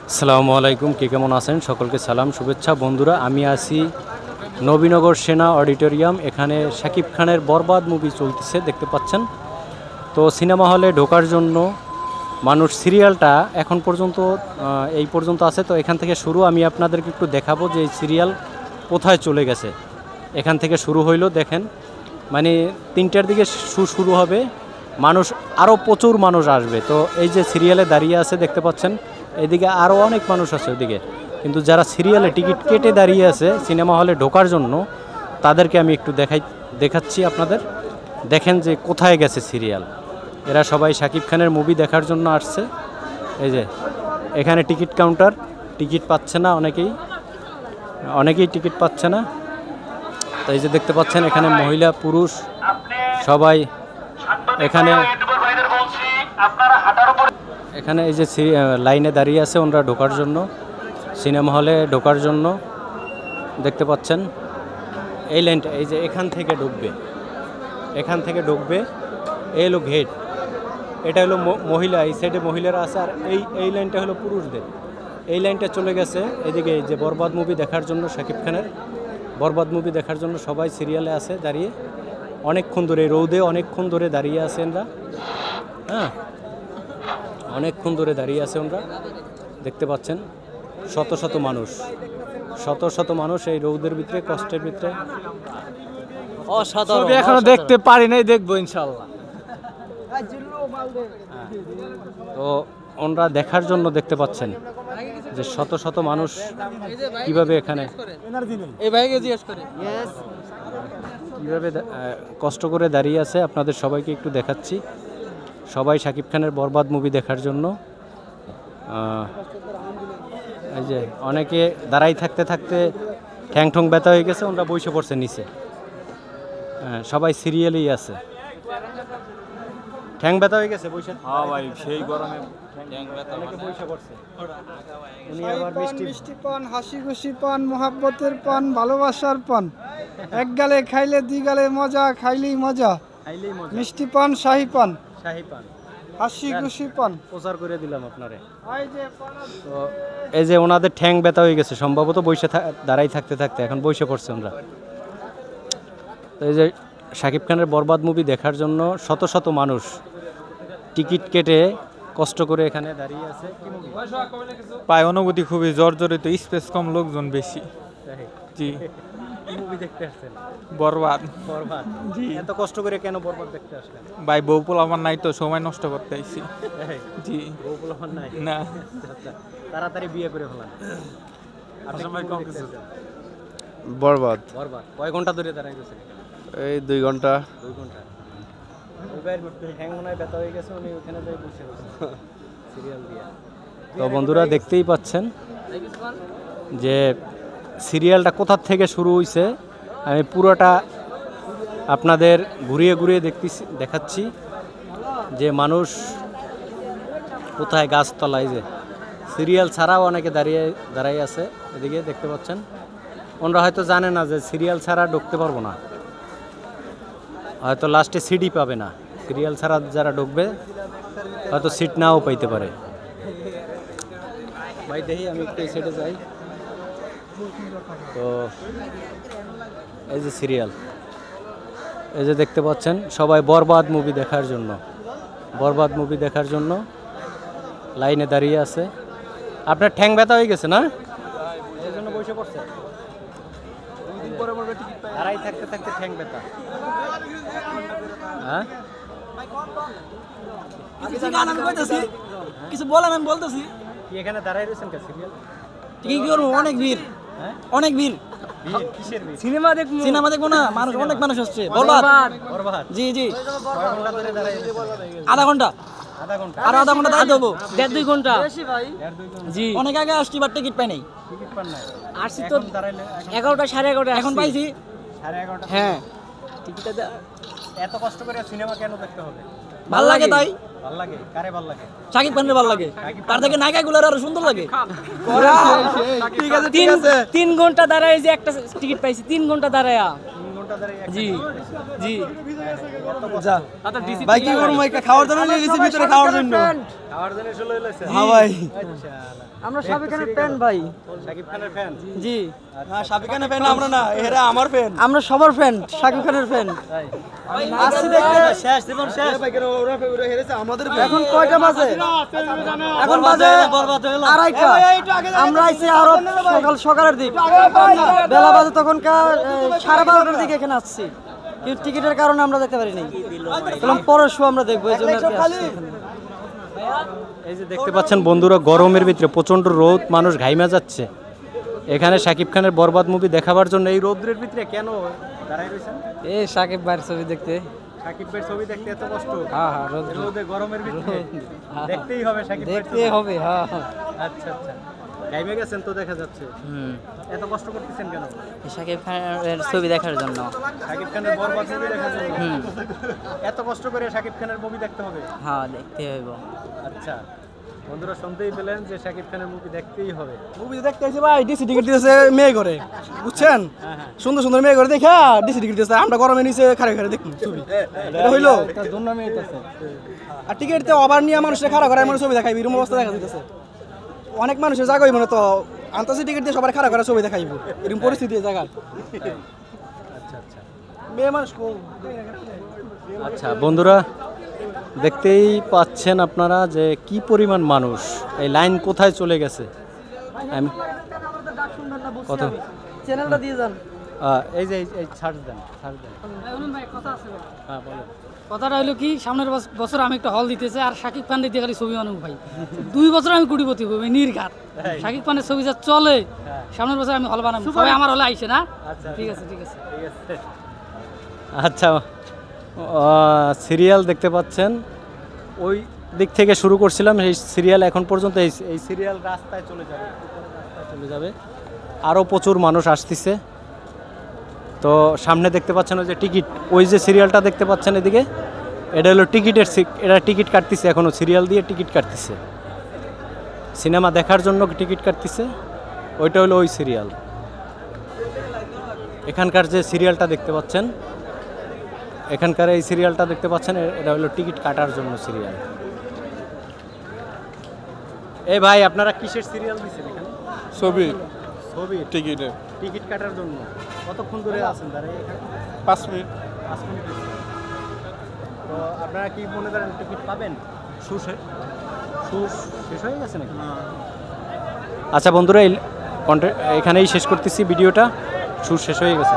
আসসালামু আলাইকুম, কে কেমন আছেন? সকলকে সালাম শুভেচ্ছা বন্ধুরা। আমি আছি নবীনগর সেনা অডিটোরিয়াম। এখানে শাকিব খানের বরবাদ মুভি চলতেছে, দেখতে পাচ্ছেন। তো সিনেমা হলে ঢোকার জন্য মানুষ সিরিয়ালটা এখন পর্যন্ত এই পর্যন্ত আছে। তো এখান থেকে শুরু, আমি আপনাদেরকে একটু দেখাবো যে এই সিরিয়াল কোথায় চলে গেছে। এখান থেকে শুরু হইলো, দেখেন, মানে 3টার দিকে শুরু হবে। মানুষ আরও প্রচুর মানুষ আসবে। তো এই যে সিরিয়ালে দাঁড়িয়ে আছে দেখতে পাচ্ছেন, এদিকে আরও অনেক মানুষ আছে ওইদিকে। কিন্তু যারা সিরিয়ালে টিকিট কেটে দাঁড়িয়ে আছে সিনেমা হলে ঢোকার জন্য, তাদেরকে আমি একটু দেখাচ্ছি আপনাদের। দেখেন যে কোথায় গেছে সিরিয়াল। এরা সবাই শাকিব খানের মুভি দেখার জন্য আসছে। এই যে এখানে টিকিট কাউন্টার, টিকিট পাচ্ছে না অনেকেই টিকিট পাচ্ছে না। তো এই যে দেখতে পাচ্ছেন এখানে মহিলা পুরুষ সবাই এখানে এই যে লাইনে দাঁড়িয়ে আছে ওনারা ঢোকার জন্য, সিনেমা হলে ঢোকার জন্য। দেখতে পাচ্ছেন এই লাইনটা, এই যে এখান থেকে ঢুকবে। এই হলো গেট, এটা হলো মহিলা, এই সাইডে মহিলারা আছে। আর এই লাইনটা হলো পুরুষদের। এই লাইনটা চলে গেছে এদিকে যে বরবাদ মুভি দেখার জন্য, শাকিব খানের বরবাদ মুভি দেখার জন্য সবাই সিরিয়ালে আছে দাঁড়িয়ে। অনেকক্ষণ ধরে রৌদে অনেকক্ষণ ধরে দাঁড়িয়ে আছে ওরা। হ্যাঁ, অনেকক্ষণ ধরে দাঁড়িয়ে আছে ওরা। দেখতে পাচ্ছেন শত শত মানুষ এই রৌদের ভিতরে, কষ্টের ভিতরে। অসাধারণ, এখনো দেখতে পারি নাই, দেখবো ইনশাআল্লাহ। তো ওনারা দেখার জন্য দেখতে পাচ্ছেন যে শত মানুষ কিভাবে এখানে কিভাবে কষ্ট করে দাঁড়িয়ে আছে। আপনাদের সবাইকে একটু দেখাচ্ছি। সবাই শাকিব খানের বরবাদ মুভি দেখার জন্য। এই যে অনেকে দাঁড়াই থাকতে ঠ্যাং ঠং ব্যথা হয়ে গেছে, ওনারা বসে পড়ছে নিচে। সবাই সিরিয়ালেই আছে। ঠ্যাং ব্যথা হয়ে গেছে বসে। হ্যাঁ ভাই, সেই গরমে মিষ্টি পান, হাসি খুশি পান, মোহাব্বতের পান, ভালোবাসার পান। এক গালে খাইলে দুই গালে মজা, খাইলেই মজা। মিষ্টি পান, শাহি পান, হাসি খুশি পান। প্রচার করে দিলাম আপনারে। তো এই যে ওনাদের ঠ্যাং ব্যথা হয়ে গেছে সম্ভবত, দাঁড়াই থাকতে এখন বসে পড়ছে ওনারা। তো এই যে শাকিব খানের বরবাদ মুভি দেখার জন্য শত মানুষ টিকিট কেটে কষ্ট করে এখানে দাঁড়িয়ে আছে। পায় অনুভূতি খুবই জর্জরিত, স্পেস কম, লোকজন বেশি। জি, মুভি দেখতে আসছেন বরবাদ। জি, এত কষ্ট করে কেন বরবাদ দেখতে আসলেন? ভাই বউ পোলাপান নাই তো, সময় নষ্ট করতে আইছি। জি, বউ পোলাপান নাই না। আচ্ছা, তাড়াতাড়ি বিয়ে করে ফেলান। বরবাদ কয় ঘন্টা ধরে দাঁড়াই গেছেন? এই 2 ঘন্টা। 2 ঘন্টা। হ্যাং মনে হয় ব্যথা হয়ে গেছে, উনি ওখানে যাই বসে সিরিয়াল দিয়ে। তো বন্ধুরা দেখতেই পাচ্ছেন যে সিরিয়ালটা কোথা থেকে শুরু হয়েছে। আমি পুরোটা আপনাদের ঘুরিয়ে দেখাচ্ছি যে মানুষ কোথায়, গাছতলায় যে সিরিয়াল ছাড়াও অনেকে দাঁড়াই আছে এদিকে দেখতে পাচ্ছেন। ওনারা হয়তো জানে না যে সিরিয়াল ছাড়া ঢুকতে পারবো না, হয়তো লাস্টে সিটই পাবে না। সিরিয়াল ছাড়া যারা ঢুকবে হয়তো সিট নাও পাইতে পারে। ভাই দেখি আমি একটু এই সাইডে যাই। তো এই যে সিরিয়াল, এই যে দেখতে পাচ্ছেন সবাই বরবাদ মুভি দেখার জন্য লাইনে দাঁড়িয়ে আছে। আপনার ঠ্যাং ব্যথা হয়ে গেছে না, এই জন্য বসে পড়ছে। দাঁড়াই থাকতে ঠ্যাং ব্যথা। হ্যাঁ, কিছু বলেন, আমি বলতেছি। কি এখানে দাঁড়াই রয়েছেন কে? সিরিয়াল কি করবো, অনেক ভিড়, অনেক ভিড়। কিসের ভিড়? সিনেমা দেখবো না, মানুষ, অনেক মানুষ আসছে। বরবাদ। জি আধা ঘন্টা আর আধা ঘন্টা দাঁড়াতে হবো। 1.5-2 ঘন্টা জি, অনেক আগে আসছি, বাট টিকিট পাই নাই। আসছি তো 11টা 11:30 এখন পাইছি। 11:30। হ্যাঁ, এত কষ্ট করে সিনেমা কেন দেখতে হবে? ভাল লাগে তাই। ভাল লাগে কারে? ভাল লাগে শাকিব খানের ভাল লাগে, তার থেকে নায়িকা গুলার আরো সুন্দর লাগে। ঠিক আছে, 3 ঘন্টা দাঁড়ায় যে একটা টিকিট পাইছি, 3 ঘন্টা দাঁড়ায়া। 3 ঘন্টা ধরে জি যা ভাই, কি করব, একটা খাওয়ার জন্য নিয়ে গেছি ভিতরে, খাওয়ার জন্য খাওয়ার জন্য চলে এসেছে। হ্যাঁ ভাই, আমরা শাকিব খানের ফ্যান ভাই। শাকিব খানের ফ্যান? জি, শাকিব খানের ফ্যান আমরা না, এরা আমার ফ্যান। আমরা সবার ফ্যান, শাকিব খানের ফ্যান। আসছি দেখতে। শেষ জীবন শেষ। আমাদের এখন কয়টা বাজে? এখন বাজে 2:30। আমরা আইছি আরো সকালের দিক, বেলা বাজে তখনকার 12:30টার দিকে এখানে আসছি, কিন্তু টিকিটের কারণে আমরা দেখতে পারিনি। পরের শো আমরা দেখবো, এই জন্য আর কি আসছি এখানে। এই যে দেখতে পাচ্ছেন বন্ধুরা, গরমের ভিতরে প্রচন্ড রোদ, মানুষ ঘাইমা যাচ্ছে। এখানে শাকিব খানের বরবাদ মুভি দেখাবার জন্য এই রোদ্রের ভিতরে কেন দাঁড়ায় রয়েছেন? এই শাকিব ভাইয়ের ছবি দেখতে। শাকিব ভাইয়ের ছবি দেখতে এত কষ্ট? হ্যাঁ হ্যাঁ, রোদে গরমের ভিতরে দেখতেই হবে শাকিব ভাইয়ের দেখতে ছবি। হবে। হ্যাঁ, আচ্ছা আচ্ছা, ঘাইমে গেছেন তো দেখা যাচ্ছে। এত কষ্ট করতেছেন কেন? শাকিব খানের ছবি দেখার জন্য। শাকিব খানের বরবাদ মুভি দেখার জন্য এত কষ্ট করে শাকিব খানের মুভি দেখতে হবে? হ্যাঁ, দেখতে হইব। আচ্ছা বন্ধুরা, শুনতেই পেলেন যে শাকিব খানের মুভি দেখতেই হবে। মুভি দেখতে আইছে ভাই, ডিসি টিকিট দিতেছে মেয়ে করে, বুঝছেন? সুন্দর সুন্দর মেয়ে করে দেখা ডিসি টিকিট দিতেছে, আমরা গরমে নিচে খারে খারে দেখুন ছবি। এটা হইলো আর টিকিট তো আবার নিয়ে মানুষের খারাপ করে মানুষ ছবি দেখাইবি, এরকম অবস্থা দেখা দিতেছে। অনেক মানুষের জায়গা হইব না তো, আন্তাসি টিকিট দিয়ে সবার খারাপ করে ছবি দেখাইব, এরকম পরিস্থিতি জায়গা। আচ্ছা আচ্ছা মেয়ে মানুষ আচ্ছা বন্ধুরা, দেখতেই পাচ্ছেন আপনারা যে কি পরিমাণ মানুষ, এই লাইন কোথায় চলে গেছে। আমি কত চ্যানেলটা দিয়ে যান। এই যে এই ছাড় দেন, ছাড় দেন। হ্যাঁ বলেন। কথাটা হলো কি, সামনের বছর আমি একটা হল দিতেছে আর শাকিব খান দিতে খালি ছবি মানুষ ভাই 2 বছর আমি কোটিপতি হবো নির্ঘাত। শাকিব খানের ছবি যা চলে, সামনের বছর আমি হল বানাবো, সবাই আমার হলে আইসে না। ঠিক আছে ঠিক আছে ঠিক আছে। আচ্ছা, সিরিয়াল দেখতে পাচ্ছেন, ওই দিক থেকে শুরু করছিলাম এই সিরিয়াল, এখন পর্যন্ত এই সিরিয়াল রাস্তায় চলে যাবে, রাস্তায় চলে যাবে। আরও প্রচুর মানুষ আসতেছে। তো সামনে দেখতে পাচ্ছেন ওই যে টিকিট, ওই যে সিরিয়ালটা দেখতে পাচ্ছেন এদিকে, এটা হলো টিকিটের, এটা টিকিট কাটতেছে, এখনও সিরিয়াল দিয়ে টিকিট কাটতেছে, সিনেমা দেখার জন্য টিকিট কাটতেছে। ওইটা হলো ওই সিরিয়াল। এখানকার যে সিরিয়ালটা দেখতে পাচ্ছেন, এখানকার এই সিরিয়ালটা দেখতে পাচ্ছেন, এটা হলো টিকিট কাটার জন্য সিরিয়াল। এই ভাই, আপনারা কিসের সিরিয়াল দিচ্ছেন এখানে? ছবি ছবি টিকিটে টিকিট কাটার জন্য কতক্ষণ ধরে আছেন দাঁড়িয়ে এখানে? 5 মিনিট। 5 মিনিট। তো আপনারা কি মনে করেন টিকিট পাবেন? শেষ হয়ে গেছে নাকি? আচ্ছা বন্ধুরা, এই এখানেই শেষ করতেছি ভিডিওটা, শেষ হয়ে গেছে।